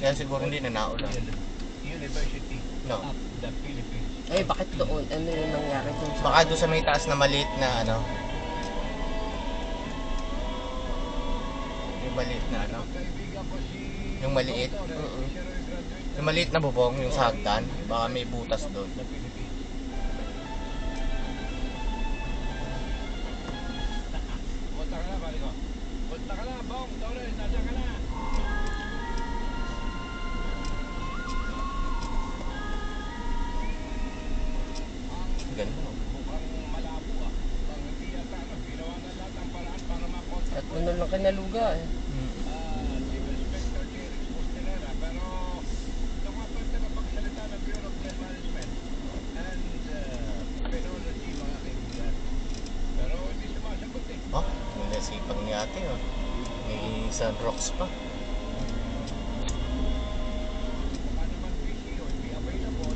Kaya siguro hindi na naulan. University No. of the Philippines. Eh, bakit doon? Ano yung nangyari dun sa... Baka doon sa may taas na maliit na ano. Yung maliit na ano. Kaibigan ko si Yung maliit. Dr. siya rin graduate Yung maliit na bubong, yung sa hagdan. Baka may butas doon. ng Philippines. Punta ka na, pare ko. Punta ka na, Bong, Torres, nasaan ka na? Ganda. Mukhang malabo ah. Mukhang hindi yata ginawa na lahat ang paraan para makontak At ano lang kinaluga eh. Civil Inspector Jerry Posterera, pero tumapat na kapagsalita ng Bureau of Land Management and Penology, mga kaibigan. Pero hindi sumasagot eh. Oh, yung nasipag ni ate oh. May sunrocks pa. Baka naman busy o hindi available,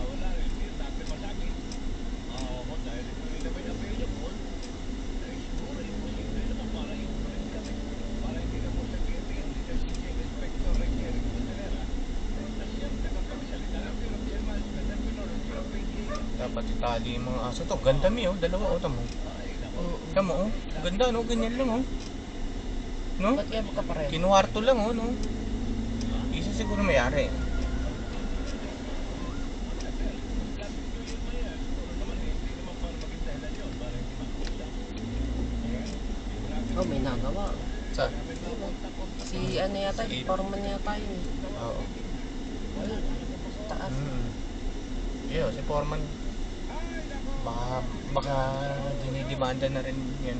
wala rin. Hindi dati masabi. Kung dahil hindi naman available, ay siguro imposible naman para i-operate kami. Para hindi na mo sabihin din dito si Civil Inspector Jerry Posterera na siyang tagapagsalita ng Bureau of Land Management and Penology of PGA. Dapat itali yung mga aso to. Ganda mi oh. Dalawa oh. Tamo. Tamo oh. Ganda no. Ganyan lang oh. No? Ba't kaya magkapareho? Kinuwarto lang oh no. Isa siguro mayari. Oh, may nagawa. Sa? Si ano yata, Si- Foreman yata yun. Oo. Ayun, taas. Iyo, si Foreman. Baka dinidemanda na rin yan.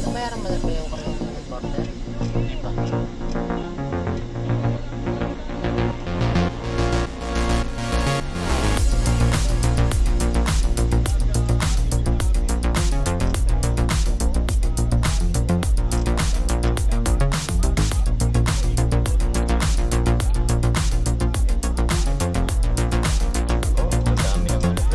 Nabayaran mo na ba yung kuryente ng border? Hindi pa. Oh, ang dami ng ulap.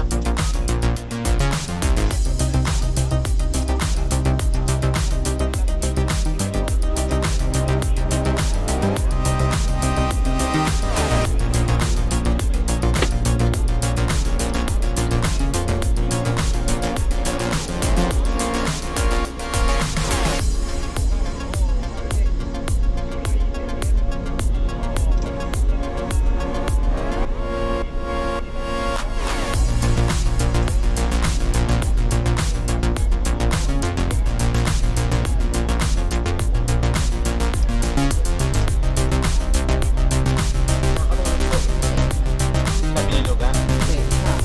Sa Bilugan. Hindi, ha?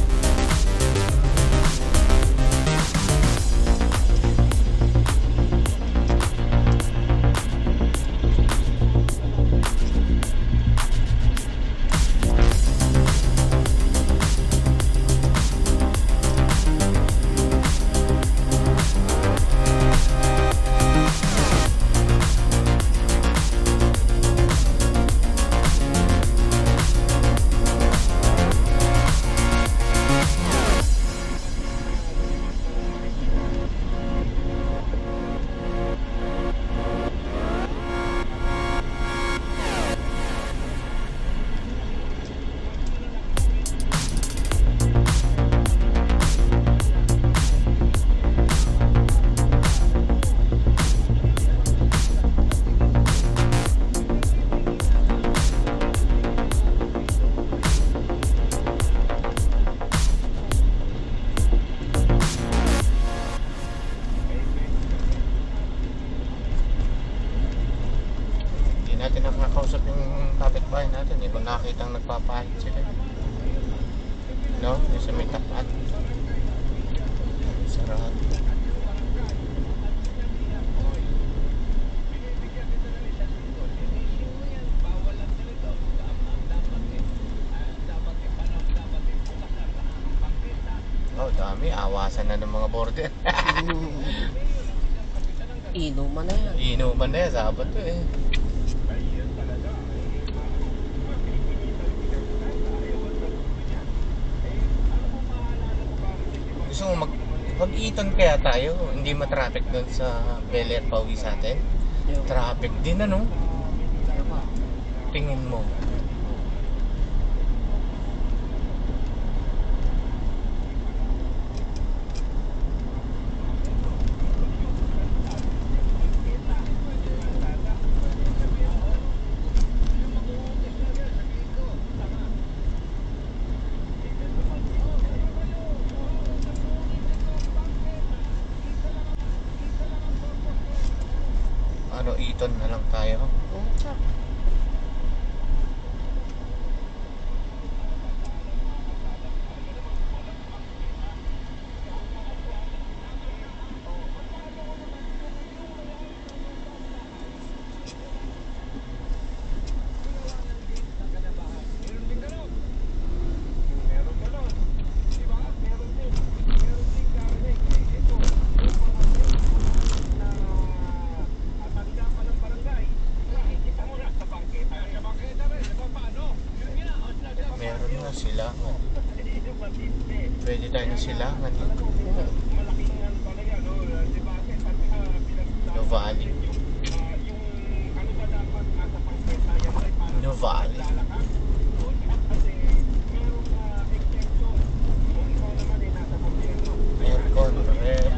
Hindi natin nakakausap yung kapitbahay natin. Hindi ko nakita ang nagpapahit sila. No? Yung sa may tapat. Sarap. Oh, dami. Awasan na ng mga border. Inuman na yan. Inuman na yan. Sabado eh. Mag-Eton kaya tayo, hindi matraffic doon sa Bel Air pauwi sa atin. Traffic din ano? Tingin mo. Ano, Eton na lang tayo. Meron na silangan. Pwede tayo na silangan. Nuvali. Nuvali. Aircon, rep,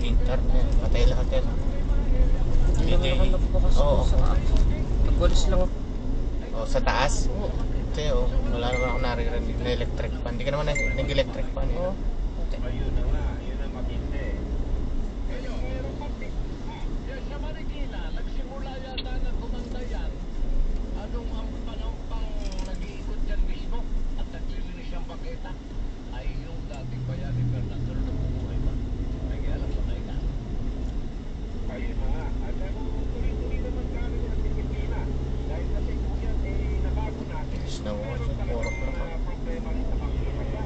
internet, patay lahat yan. Hindi mo nakalap bukas Oo. sa pagwalis lang. Oh, sa taas? Oo. Kasi oh, wala naman ako naririnig na electric fan. Hindi ka naman nag-electric fan. Oo. Ayun na nga, yun ang matindi. Ngayon, meron pang yan sa Marikina, nagsimula yata na kumanda yan. Anong ang panahon pang nag-iikot dyan mismo at naglilinis ang paketa ay yung dating bayani Fernando na bumuhay ba? Nag-ialam sa kayo. Ayun na nga. At tuloy-tuloy naman kami sa Pilipinas. Dahil kasi kung yan nabago natin. Is na mo, so 4 o'clock ako. Problema rin sa pangkakaya.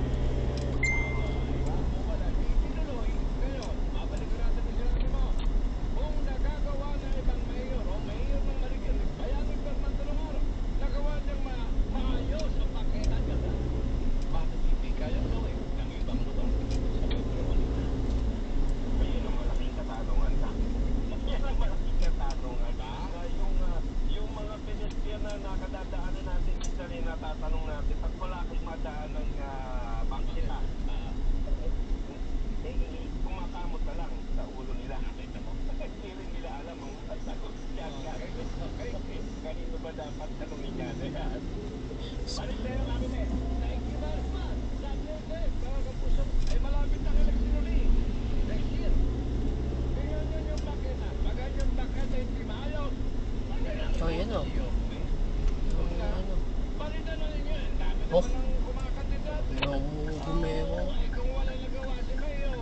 Wala, itinuloy. Ngayon, babalik natin ang sinabi mo. Kung nagagawa na ibang mayor o mayor ng Marikina, bayani Fernando Romero, nagawa niyang maayos ang paketa niya. Bakit hindi kaya gawin ng ibang lugar sa Metro Manila? Ayun ang malaking katanungan ka. Yan ang malaking katanungan ka. Yung mga pedestrian na nakadadaanan natin, minsan ay natatanong natin, pag wala kayong madaan ng bangkita, kumakamot na lang sa ulo nila. Hindi rin nila alam ang sagot yan. Kanino ba dapat tanongin yan? Balik tayo namin eh. Thank you very much. God bless eh. Mga kapusok, ay malapit ang eleksyon ulit. Next year. Tingnan nyo yung bakita. Pagka yung bakita hindi maayos. Oh, yan o. Ano? Balita na ninyo eh. Dami Oh. naman ang kumakandidato. Yung gumero. Ay, kung wala nagawa si Mayor,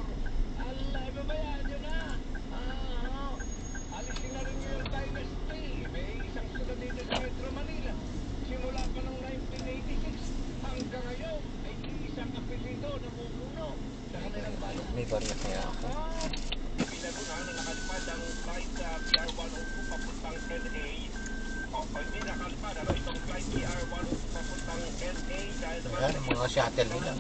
babayaan nyo na. Alisin na rin nyo yung dynasty. May isang sulat dito sa Metro Manila. Simula pa ng 1986 hanggang ngayon ay isang apelido na pupuno sa kanilang bayan. May bariyak kaya ako. Pinaguna na nakalipad ang flight sa PR-102 papuntang LA. Hindi nakalipad ano itong flight PR-102 papuntang LA dahil Ayan, ang mga shuttle nila.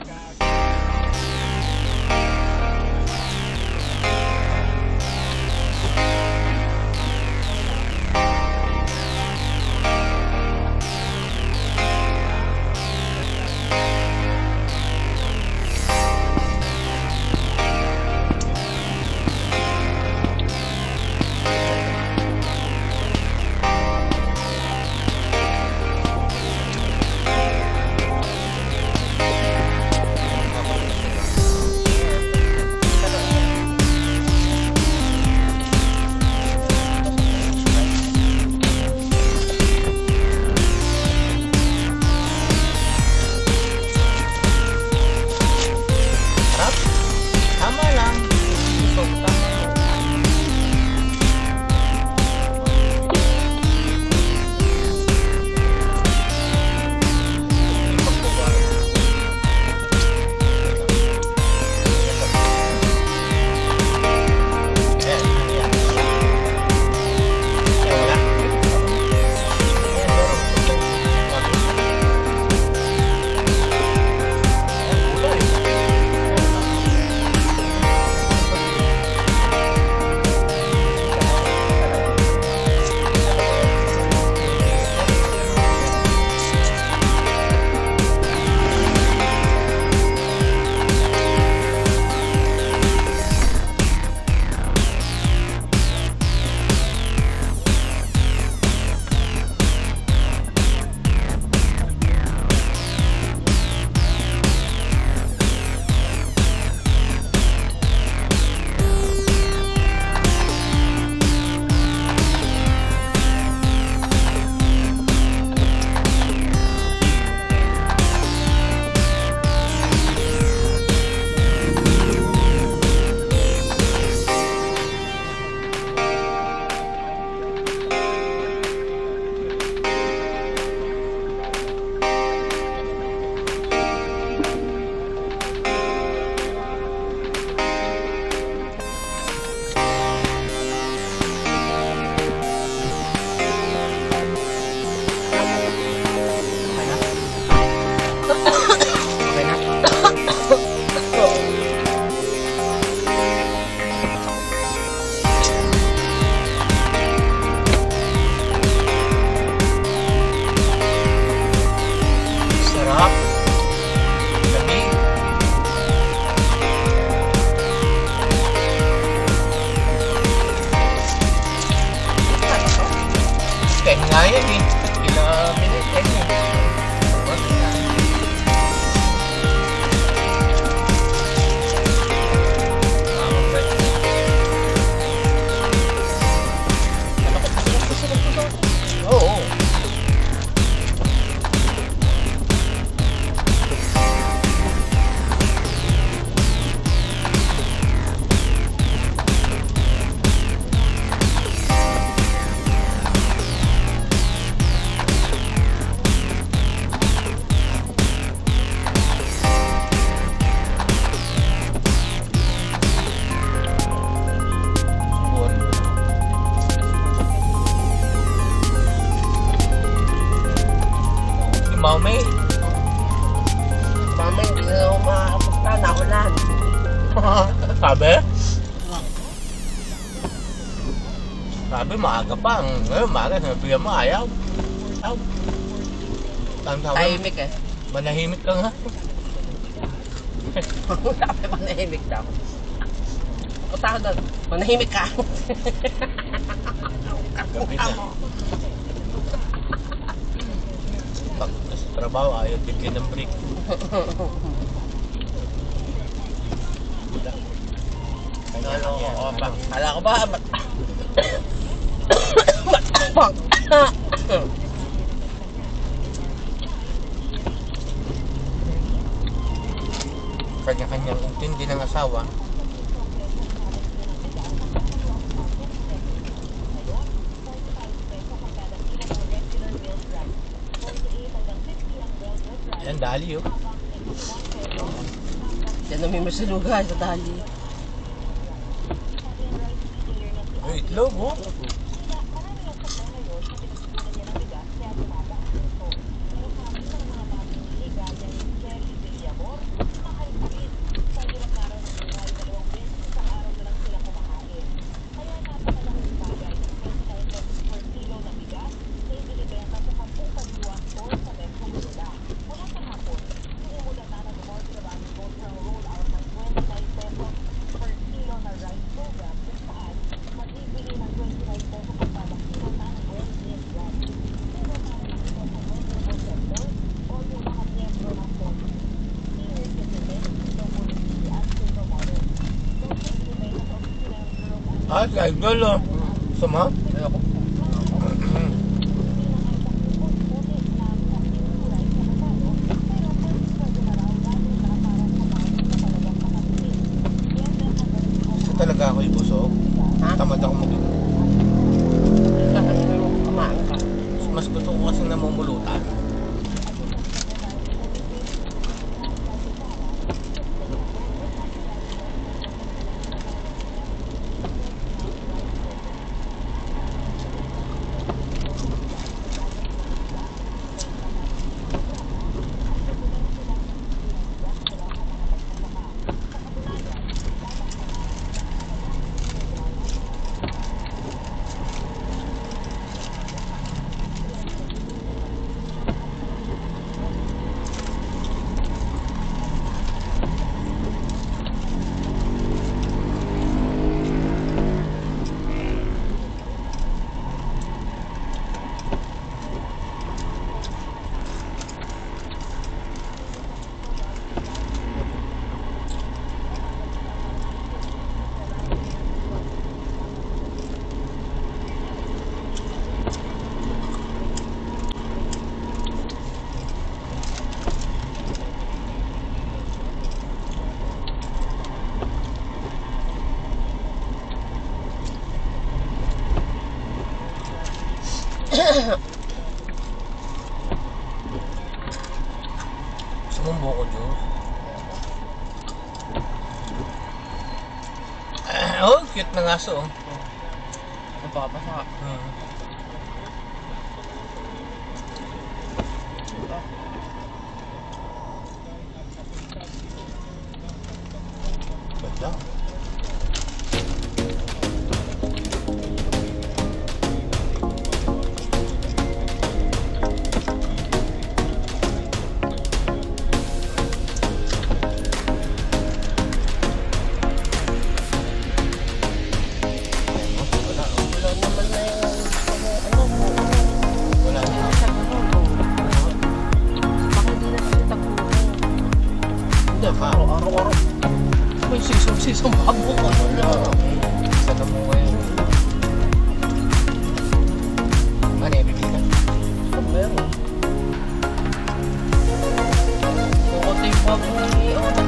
Mami. Mama, hindi na ako makakapunta. Naulan. Sabi? Sabi, maaga pa. Ngayon, maaga. Sabi mo, ayaw. Ayaw. Tahimik eh. Manahimik ka nga. Sabi, manahimik daw. Punta ko doon. Manahimik ka. Gabi na. Pag sa trabaho, ayaw bigyan ng break. Kala ko ba? Kanya-kanyang intindi ng asawa. Yan, dali oh. Yan namimiss sa lugar sa dali. Ay, itlog oh. Ah, si Idol oh. Sama? Ayoko. Gusto talaga ako ibusog. Ha? Tamad ako mag Kasi kumain ka. Mas gusto ko kasi namumulutan. Gusto mong buko juice? Oh, cute na ngaso oh. Napapasa. Ganda. Wala naman na yung Wala na. baka hindi na kasi tagpunan. Hindi pa. Araw-araw. May sisong babo ko. Isa na mo ngayon. Ano yung bibigyan? Meron. Kukunti yung babo ni Oman.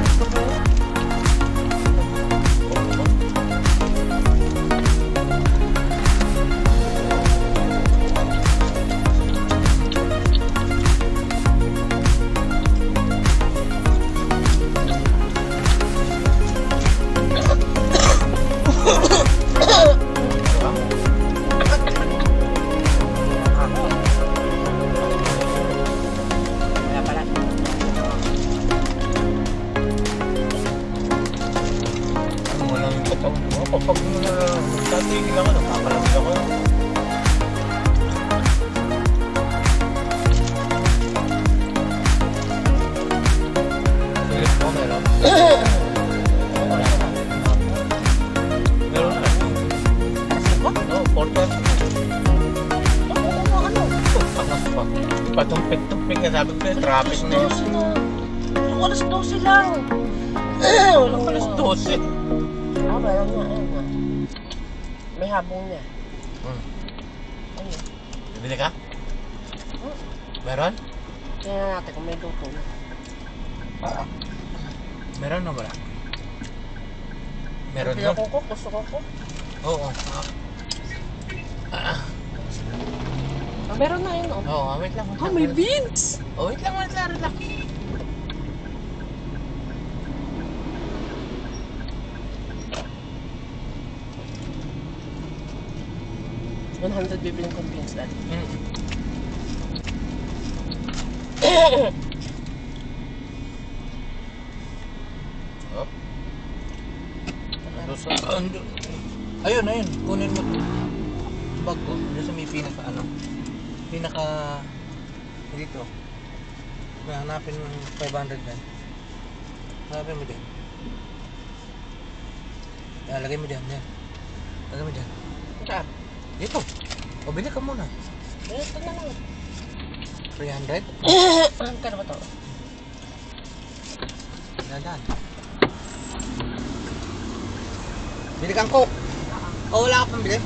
Traffic na yun. Yung alas 12 lang. Walang alas 12. Meron nga, ayun nga. May habong niya. Ayun. Bibili ka? Meron? Tingnan natin kung may luto na. Meron o wala? Meron Pila no? ko, gusto ko. Oo. Meron na yun, oh. Oo, wait lang. Wait lang. May beans! Oh, wait lang. Relax. 100 bibiling kong beans dad. Oh. Ayun. Kunin mo bag ko. Diyan sa may pinaka dito. May hanapin mo 500 yan. Hanapin mo dyan. Lagay mo dyan. Lagay mo dyan. Saan? Dito. O, bili ka muna. Ito na lang. 300? Kano ba ito? Dadan. Bili kang coke. O, wala ka pang bili?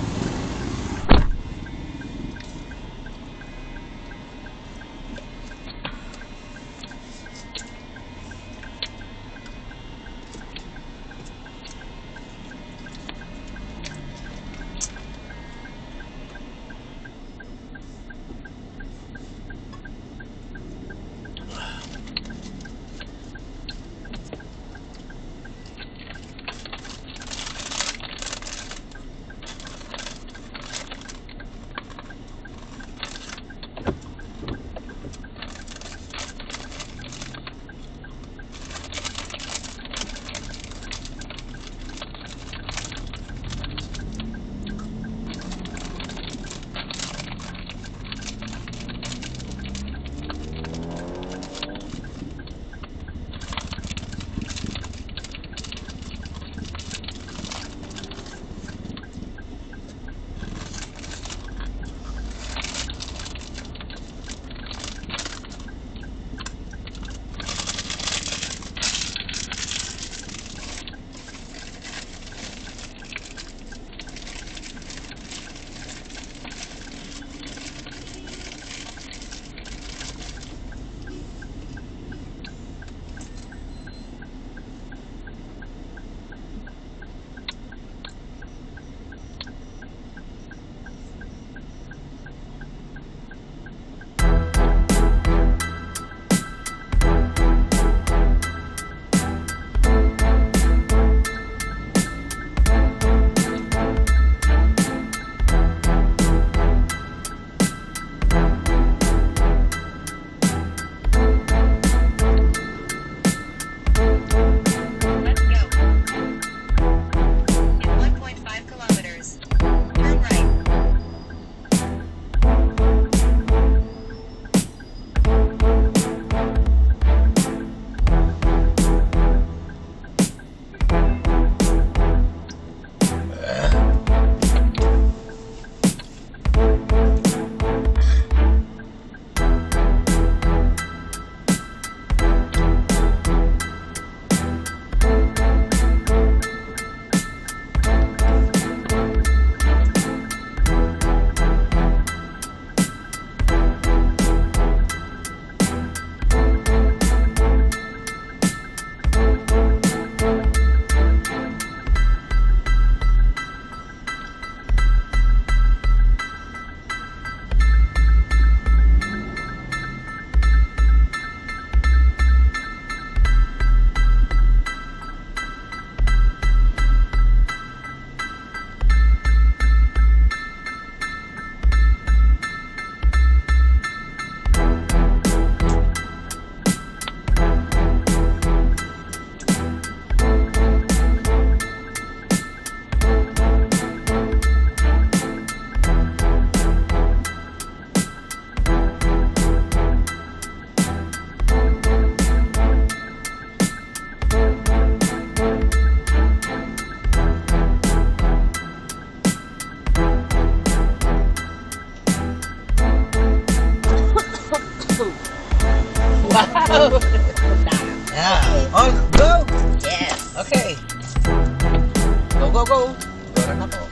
Wow! Yeah. On, go! Yes! Okay. Go, go, go. Dora na po.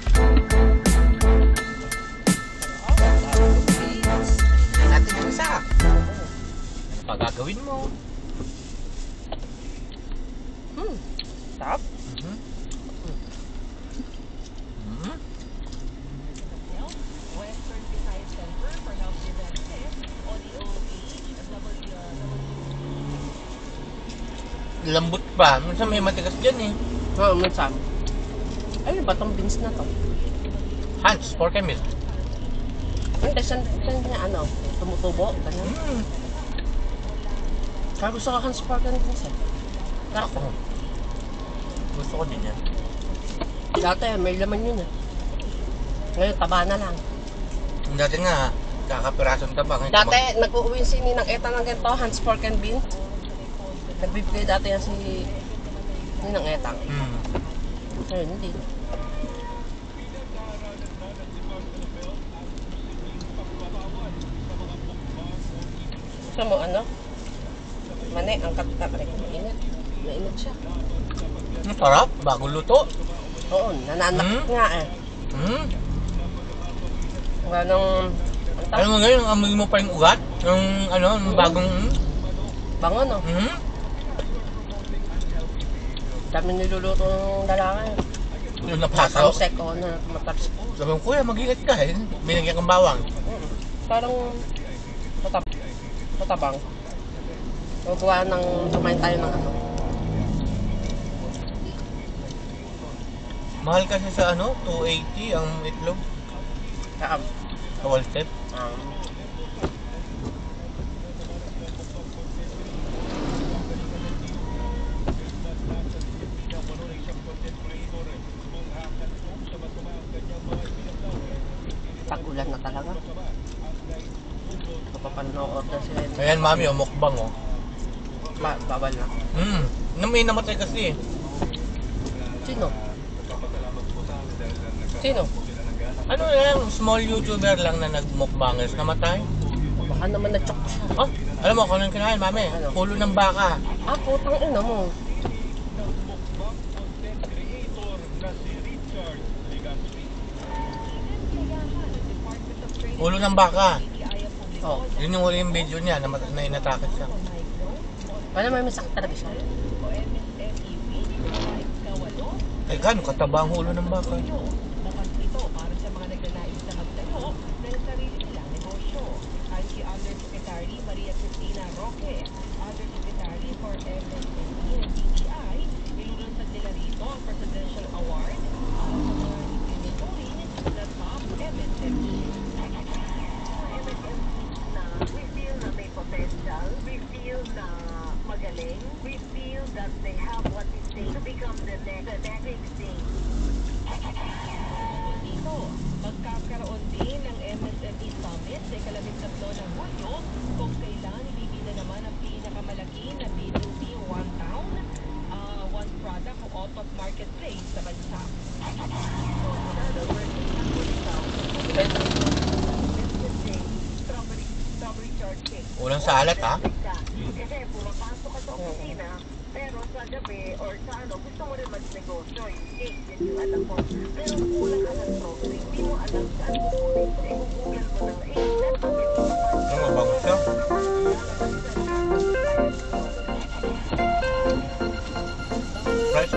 Natin yung isa. Ano pa gagawin mo? Sarap. Western Visayas Center for Health Prevention o DOH Lambot pa. Minsan may matigas dyan eh. Oo, minsan. Ay, ba tong beans na to? Hans, pork and milk. Hindi, saan niya ano? Tumutubo? Ganyan. Kaya gusto ko Hans pork and beans eh. Sarap. Ako. Gusto ko din yan. Dati, may laman yun eh. Ngayon, taba na lang. Dati nga, kakapirasong tabang. Dati, nag-uuwi si Ninang Eta ng ganito, Hans pork and beans. Nagbibigay dati yan si Ninang Eta. Ngayon, hindi. Gusto mo ano? Mani, ang katapre ko, mainit. Mainit siya. Ang sarap, bago luto. Oo, nananak nga eh. Wala nang... Alam mo ngayon, amoy mo pa yung ugat? Yung ano, yung bagong... Bango, no? Dami niluluto ng lalaki. Yung napasaw. Tatamsek o na mataps. Sabi ko, kuya, mag-ingat ka eh. Binigyan kang bawang. Parang matabang. Magawa ng kumain tayo ng ano. Mahal kasi sa ano, 280 ang itlog. Kaam. Kawal step. Tagulan na talaga. Kapapanood sila. Ayan, mami, oh, mukbang oh. Bawal na. May namatay kasi eh. Sino? Sino? Ano yan, small YouTuber lang na nagmukbangers, namatay. Baka naman na-chok siya. Oh, alam mo kung anong kinain, mami? Ano? Ulo ng baka. Ah, putang ina mo. Ulo ng baka. Oh. Yun yung huli yung video niya na inatake siya. Wala may sakit talaga siya. Ay, gano'ng kataba ang ulo ng baka? ito para sa mga nagnanais na magtayo ng sarili nilang negosyo. Ay si Undersecretary Maria Cristina Roque, Undersecretary for MSME and DTI, ilulunsad nila rito ang Presidential Award sa mga itinuturing na top MSME. We feel na may potential, we feel na magaling, we feel that they have what it takes to become the next thing. Dito, magkakaroon din ng MSME Summit sa ika-13 ng Hulyo kung kailan ibibida naman ang pinakamalaki na B2B One Town, One Product o OTOP Marketplace sa bansa. Strawberry shortcake. Ulang salat, ha? Kasi pumapasok ka sa opisina, pero sa gabi or sa ano, gusto mo rin magnegosyo, yung cake, yun yung alam mo. Pero kulang ka ng strawberry, hindi mo alam saan kukunin. Google mo na sa internet, Ano, mabango siya? Right?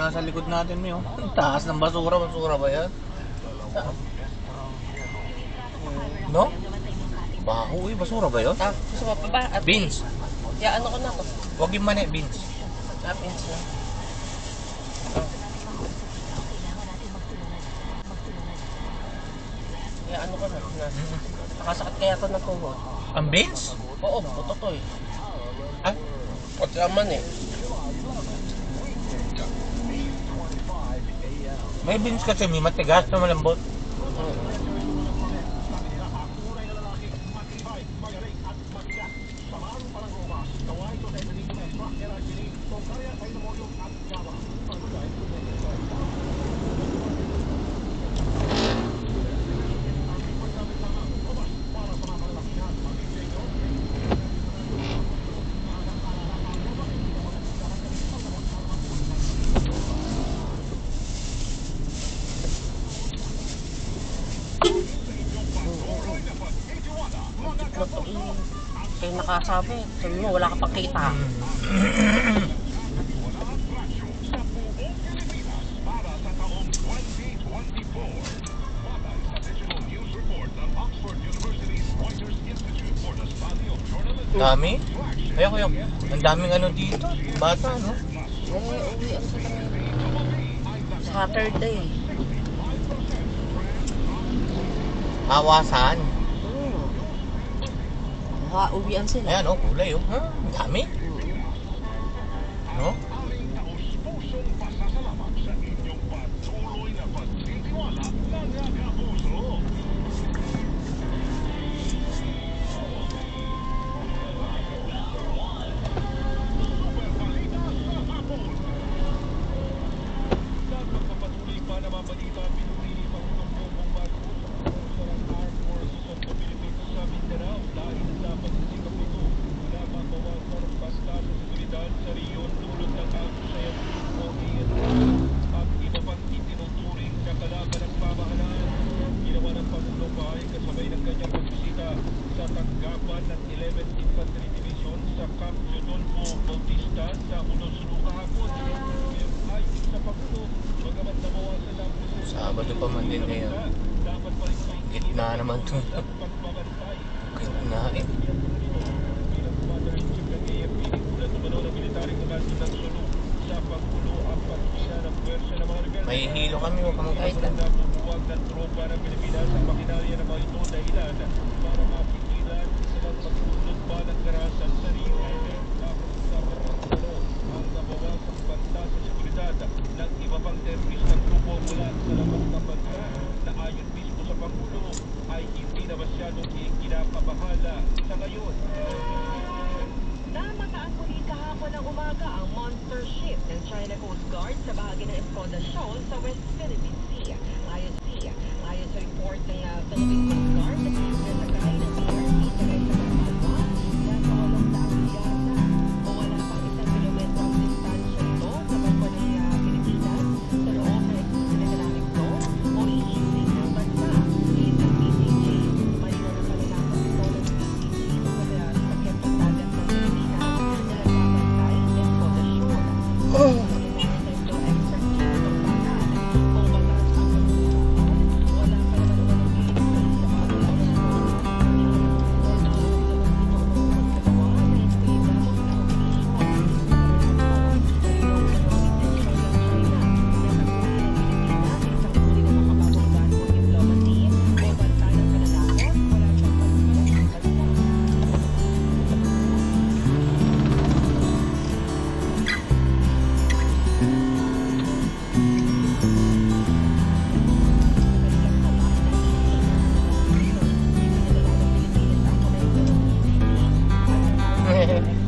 nasa likod natin mo. Ang taas ng basura. Basura ba yan? No? Baho eh. Basura ba yun? Gusto mo pa ba? At Beans. Ya, ano ko na to? Huwag yung mani, beans. Beans na. Ya, ano ko na? Nakasakit kaya ako ng tuhod. Ang beans? Oo, buto to eh. Ah, Pati aman eh. may beans kasi may matigas na malambot. Kaya nakasabi, sabi mo wala ka pang kita. Dami? Ayok. Ang daming ano dito. Bata, no? Uwi ang Saturday. Awasan. Uwian sila. Ayan, oh, kulay, oh. Ha? Ang dami. No? Sabado pa man din ngayon. Gitna naman to. Gitna eh. May hilo kami, huwag kang Kahit magkakita. lang. Namataan muli kahapon ng umaga ang monster ship ng China Coast Guard sa bahagi ng Escoda Shoal sa West Philippine Sea. Ayon sa report ng Philippine Coast Guard, nasakay ng PRC sa Reza Alba, nasa 800 yata o wala pang 1 kilometro ang distansya ito sa barko ng Pilipinas sa loob ng Exclusive Economic Zone o EEZ ng bansa. Isang PCG, malinaw na kalalaman ito ng PCG sa sakyan pagdagat ng Pilipinas na nagbabantay ng Escoda Shoal.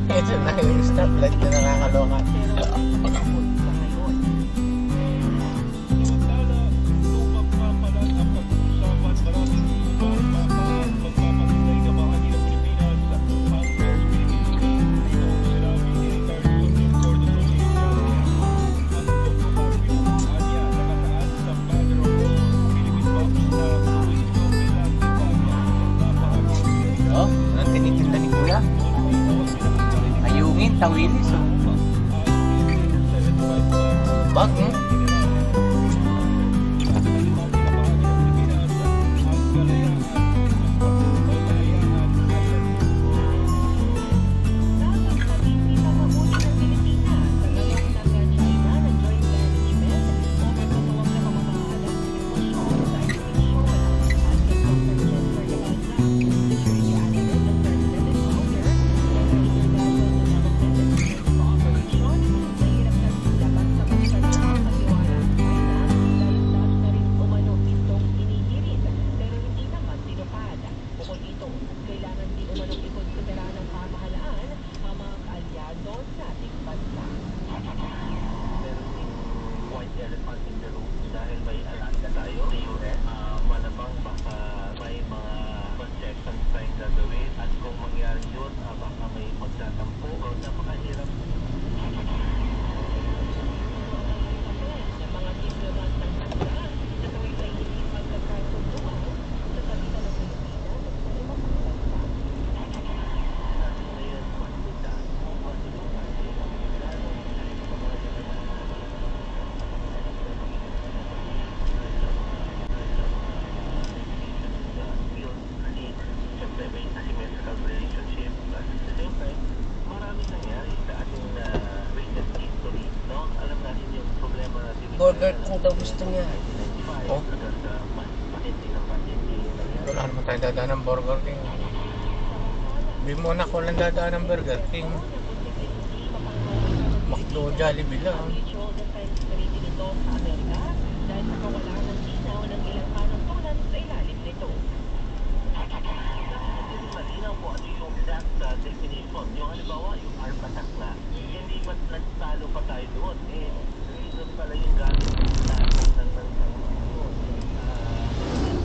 Ito na yung stoplight na nakakaloka. Oh, ang tinitinda ni Kuya. Ayungin, tawilis. bag, no? Burger King daw gusto niya. Oh. Wala naman tayo dadaan ng Burger King. Hindi mo na ko lang dadaan ng Burger King. McDo, Jollibee lang. Yung halimbawa, yung arpatak na, hindi ba't nagtalo pa tayo doon? Reason pala yung gamit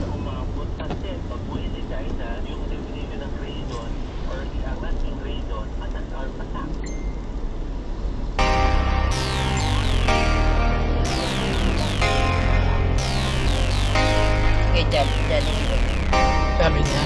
ng umabot kasi pag pwede tayo na yung definition ng reason or iangat yung reason at ang arpatak. Okay, Jollibee. Sabi niya.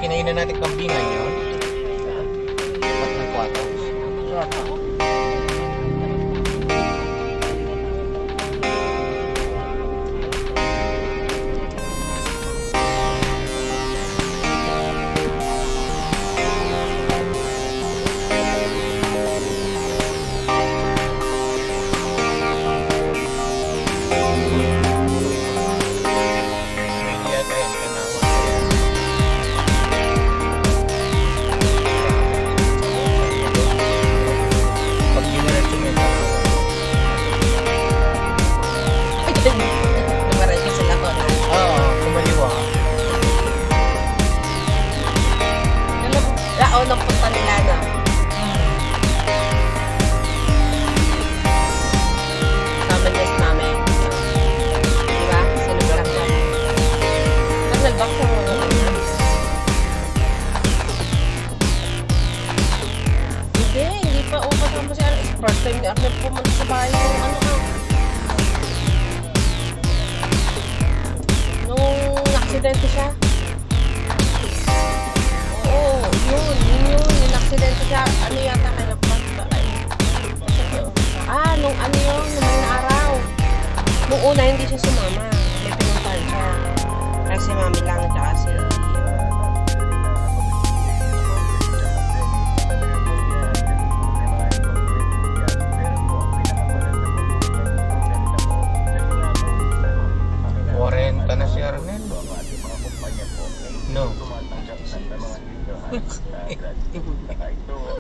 Kinainan natin kambingan yun. Pat ng 4. unang punta nila na. Tama niya si mami. Diba? Sinubulan siya. Nag-nalbak siya mo naman na. Hindi pa. O, kasama siya. First time niya ako pumunta sa bahay ng ano ka. Nung aksidente siya. Oo, yun. Yung aksidente siya. Ano yata kaya nung ano yun, nung may araw. Nung una, hindi siya sumama. May pinuntahan siya. Kasi mami lang, tsaka si... na si Arnel. No.